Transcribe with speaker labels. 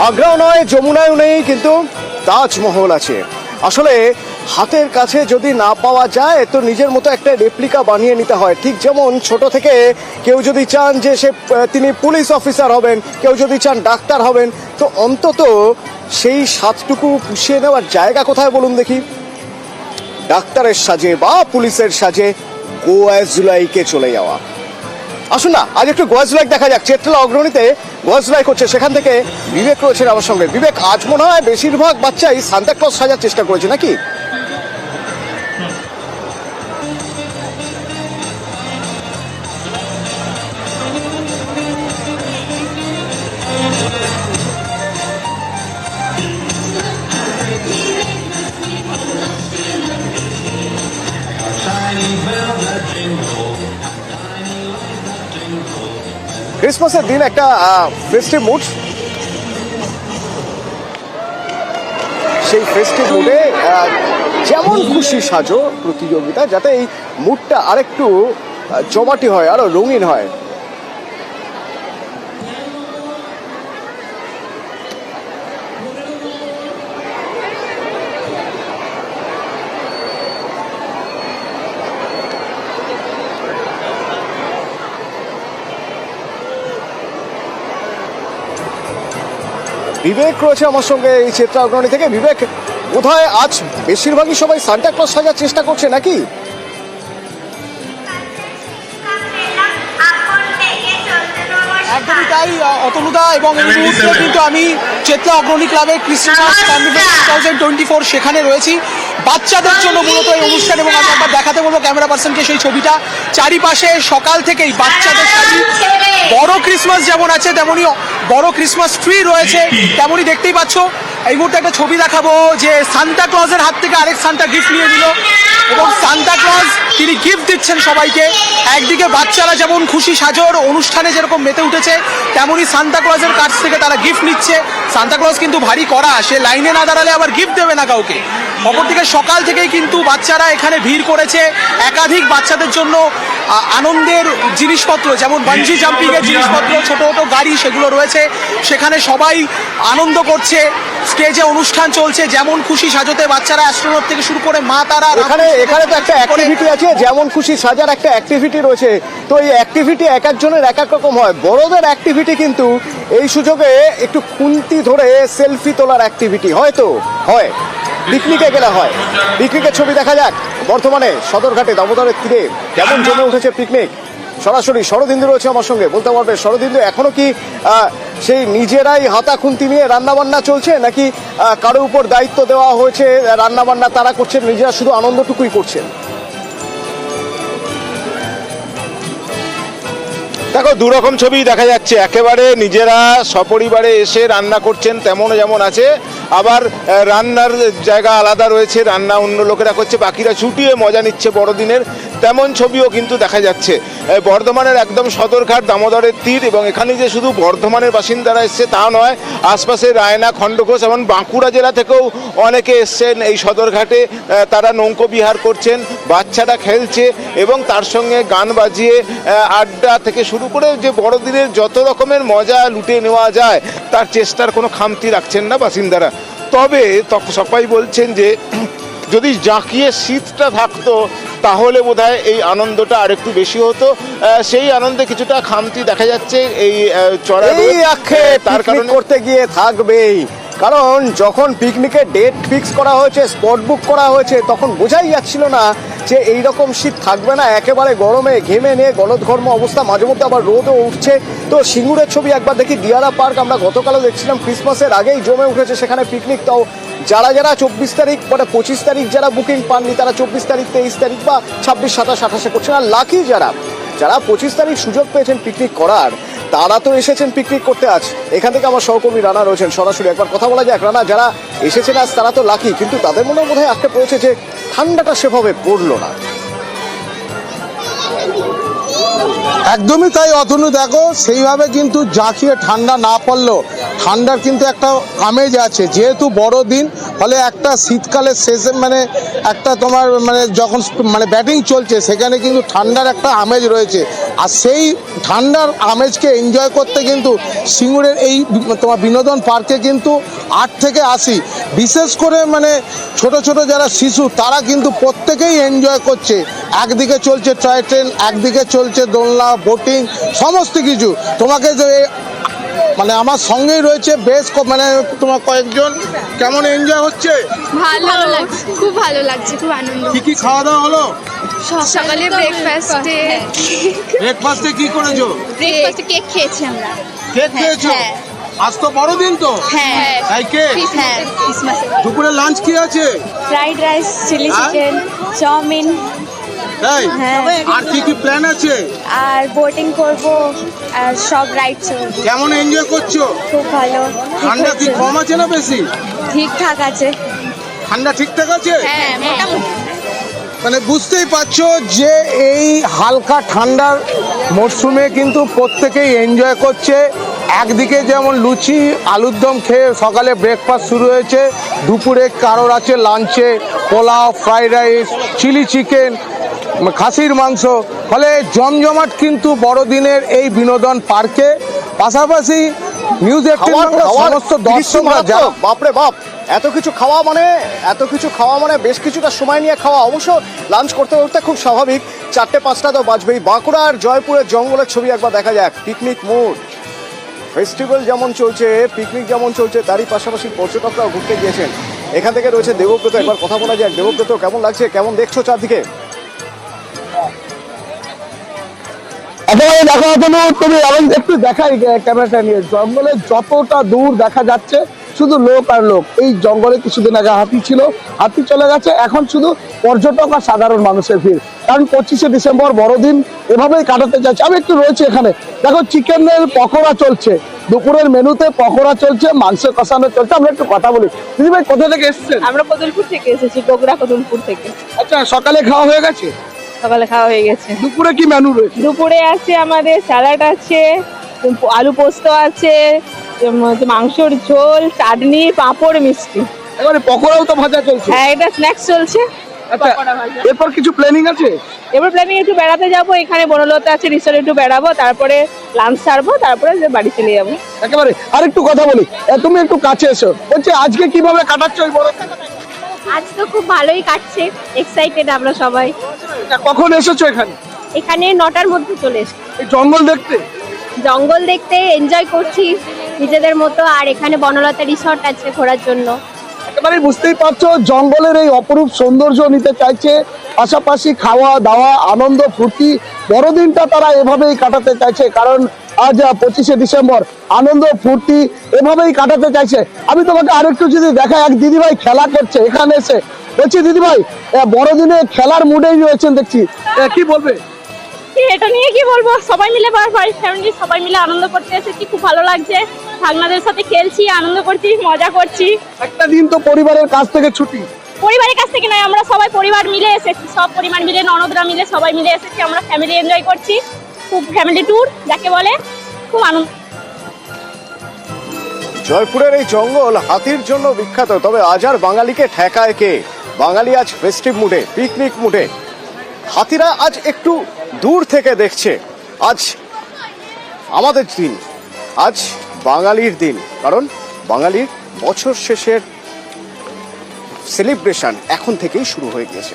Speaker 1: আগ্রাও নয়, যমুনাও নেই, কিন্তু তাজমহল আছে। আসলে হাতের কাছে যদি না পাওয়া যায় তো নিজের মতো একটা রেপ্লিকা বানিয়ে নিতে হয়। ঠিক যেমন ছোট থেকে কেউ যদি চান যে তিনি পুলিশ অফিসার হবেন, কেউ যদি চান ডাক্তার হবেন, তো অন্তত সেই স্বাদটুকু পুষিয়ে নেওয়ার জায়গা কোথায় বলুন দেখি? ডাক্তারের সাজে বা পুলিশের সাজে গোয়াজুলাইকে চলে যাওয়া। আসুন না, আজ একটু গোয়াজুলাই দেখা যাক। চেতলা অগ্রণীতে গোয়াজুলাই করছে, সেখান থেকে বিবেক রয়েছেন আমার সঙ্গে। বিবেক, আজ মনে হয় বেশিরভাগ বাচ্চাই সান্তাক্লজ সাজার চেষ্টা করেছে নাকি? ক্রিসমাসের দিন একটা ফেস্টিভ মুড, সেই ফেস্টিভ মুডে যেমন খুশি সাজো প্রতিযোগিতা, যাতে এই মুডটা আরেকটু জমাটি হয়, আরো রঙিন হয়। বিবেক রয়েছে আমার সঙ্গে এই চেতলা অগ্রণী থেকে। বিবেক, বোধহয় আজ বেশিরভাগই সবাই সান্তাক্লজ সাজার চেষ্টা করছে নাকি?
Speaker 2: একদমই তাই অতনুদা, এবং এই মুহূর্তে কিন্তু আমি চেতলা অগ্রণী ক্লাবের ক্রিসমাস কনভিভেন্স 2024 সেখানে রয়েছি। বাচ্চাদের জন্য মূলত এই অনুষ্ঠান, এবং আমি একবার দেখাতে বলবো ক্যামেরা পার্সনকে সেই ছবিটা। চারিপাশে সকাল থেকেই বাচ্চাদের সাথে বড় ক্রিসমাস যেমন আছে, তেমনি বড় ক্রিসমাস ট্রি রয়েছে, তেমনি দেখতেই পাচ্ছ। এই মুহূর্তে একটা ছবি দেখাবো যে সান্তা ক্লজের হাত থেকে আরেক সান্তা গিফট নিয়ে নিল, এবং সান্তা ক্লজ তিনি গিফট দিচ্ছেন সবাইকে। একদিকে বাচ্চারা যেমন খুশি সাজোর অনুষ্ঠানে যেরকম মেতে উঠেছে, তেমনি সান্তা ক্লজের কাছ থেকে তারা গিফট নিচ্ছে। সান্তা ক্লজ কিন্তু ভারী কড়া, সে লাইনে না দাঁড়ালে আবার গিফট দেবে না কাউকে। অপরদিকে সকাল থেকেই কিন্তু বাচ্চারা এখানে ভিড় করেছে। একাধিক বাচ্চাদের জন্য আনন্দের জিনিসপত্র, যেমন বাঞ্জি জাম্পিং এর জিনিসপত্র, ছোট ছোট গাড়ি, সেগুলো রয়েছে। সেখানে সবাই আনন্দ করছে। স্টেজে অনুষ্ঠান চলছে, যেমন খুশি সাজতে বাচ্চারা অ্যাস্ট্রোনট থেকে শুরু করে মা তারা।
Speaker 1: এখানে তো একটা অ্যাক্টিভিটি আছে, যেমন খুশি সাজার একটা অ্যাক্টিভিটি রয়েছে। তো এই অ্যাক্টিভিটি এক একজনের এক এক রকম হয়। বড়দের অ্যাক্টিভিটি কিন্তু এই সুযোগে একটু খুন্তি ধরে সেলফি তোলার অ্যাক্টিভিটি হয়তো হয়, পিকনিকে গেলে হয়। পিকনিকের ছবি দেখা যাক বর্তমানে সদরঘাটে দামোদরের তীরে কেমন জমে উঠেছে পিকনিক। সরাসরি শরদিন্দু রয়েছে আমার সঙ্গে, বলতে পারবে শরদিন্দু, এখনো কি সেই নিজেরাই হাতা খুন্তি নিয়ে রান্নাবান্না চলছে, নাকি কারো উপর দায়িত্ব দেওয়া হয়েছে রান্নাবান্না তারা করছেন, নিজেরা শুধু আনন্দটুকুই করছেন?
Speaker 3: দেখো, দুরকম ছবি দেখা যাচ্ছে। একেবারে নিজেরা সপরিবারে এসে রান্না করছেন তেমন যেমন আছে, আবার রান্নার জায়গা আলাদা রয়েছে, রান্না অন্য লোকেরা করছে, বাকিরা ছুটিয়ে মজা নিচ্ছে বড়দিনের, তেমন ছবিও কিন্তু দেখা যাচ্ছে। বর্ধমানের একদম সদরঘাট, দামোদরের তীর, এবং এখানে যে শুধু বর্ধমানের বাসিন্দারা এসছে তা নয়, আশপাশে রায়না, খণ্ডঘোষ এবং বাঁকুড়া জেলা থেকেও অনেকে এসছেন এই সদরঘাটে। তারা নৌকো বিহার করছেন, বাচ্চারা খেলছে, এবং তার সঙ্গে গান বাজিয়ে আড্ডা থেকে শুরু করে যে বড়দিনের যত রকমের মজা লুটে নেওয়া যায় তার চেষ্টার কোনো খামতি রাখছেন না বাসিন্দারা। তবে সবাই বলছেন যে যদি জাঁকিয়ে শীতটা থাকতো তাহলে বোধহয় এই আনন্দটা আরেকটু বেশি হতো। সেই আনন্দে কিছুটা খামতি দেখা যাচ্ছে এই চড়া
Speaker 1: তার কারণে করতে গিয়ে থাকবেই। কারণ যখন পিকনিকের ডেট ফিক্স করা হয়েছে, স্পট বুক করা হয়েছে, তখন বোঝাই যাচ্ছিল না যে এইরকম শীত থাকবে না। একেবারে গরমে ঘেমে নিয়ে গলদঘর্ম অবস্থা, মাঝে মধ্যে আবার রোদও উঠছে। তো সিঙ্গুরের ছবি একবার দেখি, দিয়ারা পার্ক আমরা গতকালও দেখছিলাম, ক্রিসমাসের আগেই জমে উঠেছে সেখানে পিকনিক। তাও যারা 24 তারিখ মানে 25 তারিখ যারা বুকিং পাননি, তারা 24 তারিখ, 23 তারিখ বা 26, 27, 28 করছেন। আর লাকি যারা 25 তারিখ সুযোগ পেয়েছেন পিকনিক করার, তারা তো এসেছেন পিকনিক করতে। আজ এখান থেকে আমার সহকর্মী রানা রয়েছেন, সরাসরি একবার কথা বলা যাক। রানা, যারা এসেছেন আজ তারা তো লাকি, কিন্তু তাদের মনে বোধহয় আটকে পড়েছে যে ঠান্ডাটা সেভাবে পড়লো না।
Speaker 4: একদমই তাই অতনু, দেখো সেইভাবে কিন্তু জাঁকিয়ে ঠান্ডা না পড়লেও ঠান্ডার কিন্তু একটা আমেজ আছে, যেহেতু বড় দিন, ফলে একটা শীতকালের শেষে মানে একটা তোমার মানে যখন মানে ব্যাটিং চলছে সেখানে কিন্তু ঠান্ডার একটা আমেজ রয়েছে। আর সেই ঠান্ডার আমেজকে এনজয় করতে কিন্তু সিঙ্গুরের এই তোমার বিনোদন পার্কে কিন্তু 8 থেকে 80 বিশেষ করে মানে ছোট ছোট যারা শিশু তারা কিন্তু প্রত্যেকেই এনজয় করছে। একদিকে চলছে টয় ট্রেন, একদিকে চলছে দোলনা, বোটিং, সমস্ত কিছু। তোমাকে যে মানে আমার সঙ্গেই রয়েছে বেশ মানে তোমার কয়েকজন, কেমন এনজয় হচ্ছে?
Speaker 5: ভালো লাগছে, খুব ভালো লাগছে, খুব আনন্দ।
Speaker 4: কি কি খাওয়া দাওয়া হলো?
Speaker 5: সকালে ব্রেকফাস্টে
Speaker 4: ব্রেকফাস্টে কি করেছো?
Speaker 5: কেক খেয়েছি আমরা।
Speaker 4: কেক খেয়েছো?
Speaker 5: হ্যাঁ।
Speaker 4: আজ তো বড়দিন তো।
Speaker 5: হ্যাঁ
Speaker 4: তাই কেক?
Speaker 5: হ্যাঁ।
Speaker 4: দুপুরে লাঞ্চ কি আছে?
Speaker 5: ফ্রাইড রাইস, চিলি
Speaker 4: হ্যাঁ?
Speaker 5: চিকেন, চাউমিন,
Speaker 4: তাই?
Speaker 5: হ্যাঁ।
Speaker 4: আর কি কি প্ল্যান আছে?
Speaker 5: আর বোটিং করব, আর সব রাইডস করব।
Speaker 4: কেমন এনজয় করছো?
Speaker 5: খুব ভালো।
Speaker 4: ঠান্ডা কি কম আছে না বেশি?
Speaker 5: ঠিকঠাক আছে।
Speaker 4: ঠান্ডা ঠিকঠাক আছে?
Speaker 5: হ্যাঁ, মোটামুটি।
Speaker 4: মানে বুঝতেই পারছো যে এই হালকা ঠান্ডার মরশুমে কিন্তু প্রত্যেকেই এনজয় করছে। একদিকে যেমন লুচি আলুর দম খেয়ে সকালে ব্রেকফাস্ট শুরু হয়েছে, দুপুরে কারোর আছে লাঞ্চে pulao, fried rice, chilli chicken, খাসির মাংস। ফলে জমজমাট কিন্তু বড়দিনের এই বিনোদন পার্কে। পাশাপাশি নিউজ 18 বাংলার সমস্ত দর্শকরা যারা
Speaker 1: বাপরে বাপ, এত কিছু খাওয়া মানে বেশ কিছুটা সময় নিয়ে খাওয়া। অবশ্য লাঞ্চ করতে করতে খুব স্বাভাবিক, 4টে-5টা তো বাজবেই। বাঁকুড়া আর জয়পুরের জঙ্গলের ছবি একবার দেখা যাক। পিকনিক মুড, ফেস্টিভ্যাল যেমন চলছে, পিকনিক যেমন চলছে, তারই পাশাপাশি পর্যটকরাও ঘুরতে গিয়েছেন। এখান থেকে রয়েছে দেবব্রত, একবার কথা বলা যাক। দেবব্রত, কেমন লাগছে, কেমন দেখছো চারদিকে?
Speaker 4: দেখা তুমি একটু দেখাই ক্যামেরাটা নিয়ে, জঙ্গলে যতটা দূর দেখা যাচ্ছে শুধু লোক আর লোক। এই জঙ্গলে কিছুদিন আগে হাতি ছিল, হাতি চলে গেছে, এখন শুধু পর্যটক আর সাধারণ মানুষের ভিড়। কারণ 25শে ডিসেম্বর বড়দিন এভাবেই কাটাতে চাইছে। আমি একটু রয়েছে এখানে, দেখো চিকেনের পকোড়া চলছে, দুপুরের মেনুতে পকোড়া চলছে, মাংস কষানো চলছে। আমরা একটু কথা বলি। দিদি ভাই, কোথা থেকে এসেছেন?
Speaker 6: আমরা কদলপুর থেকে এসেছি, বগুড়া কদলপুর থেকে।
Speaker 4: আচ্ছা, সকালে খাওয়া হয়ে গেছে?
Speaker 6: সকালে খাওয়া হয়ে গেছে।
Speaker 4: দুপুরে কি মেনু রয়েছে?
Speaker 6: দুপুরে আছে আমাদের স্যালাড আছে, আলু পোস্ত আছে, মাংসর ঝোল, চাটনি, পাঁপড়, মিষ্টি।
Speaker 4: এবারে পকোড়াও তো ভাজা চলছে।
Speaker 6: হ্যাঁ, এটা স্ন্যাক্স চলছে।
Speaker 4: আচ্ছা,
Speaker 6: পকোড়া ভাজা।
Speaker 4: এরপর কিছু প্ল্যানিং আছে?
Speaker 6: এবার প্ল্যানিং একটু বেড়াতে যাবো, এখানে বনলতা আছে, রিসোর্টে একটু বেড়াবো, তারপরে লাঞ্চ সারবো, তারপরে বাড়ি চলে যাবো।
Speaker 4: একেবারে। আর একটু কথা বলি, তুমি একটু কাছে এসো। বলছি আজকে কিভাবে কাটাচ্ছ এই বড়?
Speaker 5: আজ তো খুব ভালোই কাটছে, এক্সাইটেড আমরা সবাই।
Speaker 4: কখন এসেছো এখানে?
Speaker 5: এখানে 9টার মধ্যে চলে এসেছি।
Speaker 4: এই জঙ্গল দেখতে?
Speaker 5: জঙ্গল দেখতে এনজয় করছি নিজেদের মতো। আর এখানে বনলতা রিসর্ট আছে ঘোরার জন্য।
Speaker 4: একেবারে বুঝতেই পারছো, জঙ্গলের এই অপরূপ সৌন্দর্য নিতে চাইছে, পাশাপাশি খাওয়া দাওয়া, আনন্দ ফুর্তি, বড়দিনটা তারা এভাবেই কাটাতে চাইছে। কারণ আজ 25শে ডিসেম্বর, আনন্দ ফুর্তি এভাবেই কাটাতে চাইছে। আমি তোমাকে আরেকটু যদি দেখাই, এক দিদিভাই খেলা করছে এখানে এসে। বলছি দিদিভাই, বড়দিনে খেলার মুডেই রয়েছেন দেখছি, কি বলবে?
Speaker 6: এটা নিয়ে কি বলবো, সবাই মিলে ফ্যামিলি সবাই মিলে আনন্দ করতে এসেছি, খুব ভালো লাগছে। ভাগনাদের সাথে খেলছি, আনন্দ করছি, মজা করছি।
Speaker 4: একটা দিন তো পরিবারের কাছ থেকে ছুটি।
Speaker 6: পরিবারের কাছ থেকে নয়, আমরা সবাই পরিবার মিলে এসেছি, সব পরিবার মিলে, ননদরা মিলে সবাই মিলে এসেছি। আমরা ফ্যামিলি এনজয় করছি, খুব ফ্যামিলি ট্যুর যাকে বলে, খুব আনন্দ।
Speaker 1: জয়পুরের এই জঙ্গল হাতির জন্য বিখ্যাত, তবে আজ আর বাঙালিকে ঠেকায় কে? বাঙালি আজ ফেস্টিভ মুডে, পিকনিক মুডে। হাতিরা আজ একটু দূর থেকে দেখছে। আজ আমাদের দিন, আজ বাঙালির দিন, কারণ বাঙালির বছর শেষের সেলিব্রেশন এখন থেকেই শুরু হয়ে গিয়েছে।